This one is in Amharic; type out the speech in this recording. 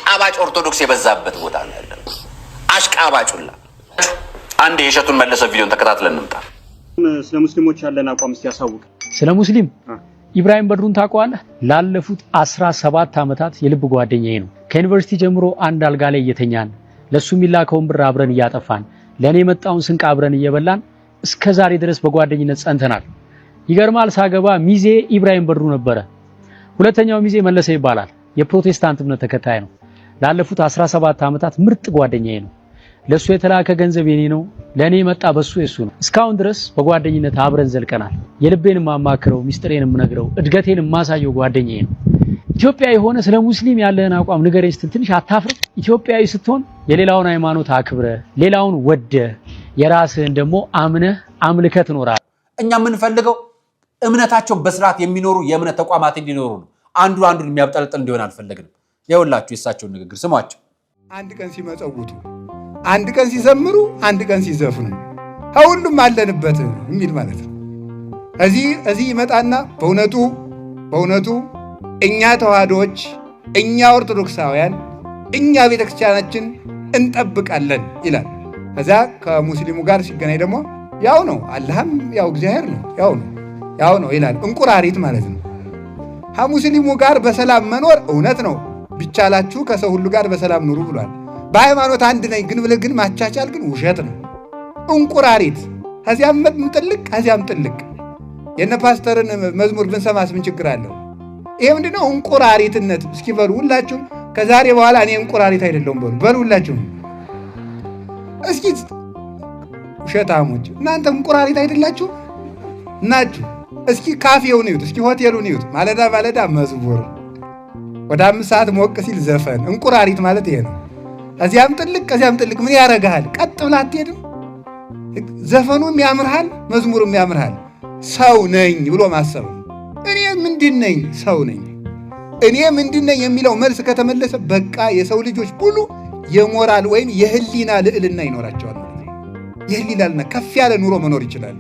አሽቃባጭ ኦርቶዶክስ የበዛበት ቦታ ነው ያለው። አሽቃባጩላ አንድ የሸቱን መለሰ ቪዲዮን ተከታትለን እንምጣ። ስለ ሙስሊሞች ያለን አቋም እስቲ ያሳውቅ። ስለ ሙስሊም ኢብራሂም በድሩን ታውቀዋለህ? ላለፉት 17 ዓመታት የልብ ጓደኛዬ ነው። ከዩኒቨርሲቲ ጀምሮ አንድ አልጋ ላይ እየተኛን ለሱ የሚላከውን ብር አብረን እያጠፋን ለኔ የመጣውን ስንቅ አብረን እየበላን እስከ ዛሬ ድረስ በጓደኝነት ጸንተናል። ይገርማል። ሳገባ ሚዜ ኢብራሂም በድሩ ነበረ። ሁለተኛው ሚዜ መለሰ ይባላል። የፕሮቴስታንት እምነት ተከታይ ነው። ላለፉት 17 ዓመታት ምርጥ ጓደኛዬ ነው። ለሱ የተላከ ገንዘብ የኔ ነው፣ ለኔ መጣ በሱ የሱ ነው። እስካሁን ድረስ በጓደኝነት አብረን ዘልቀናል። የልቤን ማማክረው፣ ሚስጥሬን ምነግረው፣ እድገቴን ማሳየው ጓደኛዬ ነው። ኢትዮጵያዊ ሆነ ስለ ሙስሊም ያለህን አቋም ንገረኝ ስትል ትንሽ አታፍርም? ኢትዮጵያዊ ስትሆን የሌላውን ሃይማኖት አክብረ ሌላውን ወደ የራስህን ደግሞ አምነህ አምልከህ ትኖራለህ። እኛ የምንፈልገው እምነታቸው በስርዓት የሚኖሩ የእምነት ተቋማት እንዲኖሩ ነው። አንዱን የሚያብጠለጥል እንዲሆን አልፈለግንም። ይኸውላችሁ የእሳቸውን ንግግር ስሟቸው። አንድ ቀን ሲመጸውቱ፣ አንድ ቀን ሲዘምሩ፣ አንድ ቀን ሲዘፍኑ ሁሉም አለንበት የሚል ማለት ነው። እዚህ ይመጣና በእውነቱ እኛ ተዋህዶዎች፣ እኛ ኦርቶዶክሳውያን፣ እኛ ቤተክርስቲያናችን እንጠብቃለን ይላል። ከዛ ከሙስሊሙ ጋር ሲገናኝ ደግሞ ያው ነው፣ አላህም ያው እግዚአብሔር ነው፣ ያው ነው ይላል። እንቁራሪት ማለት ነው። ከሙስሊሙ ጋር በሰላም መኖር እውነት ነው። ቢቻላችሁ ከሰው ሁሉ ጋር በሰላም ኑሩ ብሏል። በሃይማኖት አንድ ነኝ ግን ብለህ ግን ማቻቻል ግን ውሸት ነው። እንቁራሪት ከዚያም ጥልቅ ከዚያም ጥልቅ። የነ ፓስተርን መዝሙር ብንሰማስ ምን ችግር አለው? ይሄ ምንድነው? እንቁራሪትነት። እስኪ በሉ ሁላችሁም ከዛሬ በኋላ እኔ እንቁራሪት አይደለሁም በሉ ሁላችሁም። እስኪ ውሸታሞች እናንተ እንቁራሪት አይደላችሁ ናችሁ። እስኪ ካፌውን ይዩት፣ እስኪ ሆቴሉን ይዩት። ማለዳ መዝሙር፣ ወደ 5 ሰዓት ሞቅ ሲል ዘፈን። እንቁራሪት ማለት ይሄ ነው። ከዚያም ጥልቅ ምን ያረጋሃል? ቀጥ ብላ አትሄድም። ዘፈኑም ያምርሃል፣ መዝሙሩም ያምርሃል። ሰው ነኝ ብሎ ማሰብ። እኔ ምንድን ነኝ? ሰው ነኝ። እኔ ምንድን ነኝ የሚለው መልስ ከተመለሰ በቃ የሰው ልጆች ሁሉ የሞራል ወይም የህሊና ልዕልና ይኖራቸዋል ማለት ነው። የህሊና ልዕልና ከፍ ያለ ኑሮ መኖር ይችላሉ።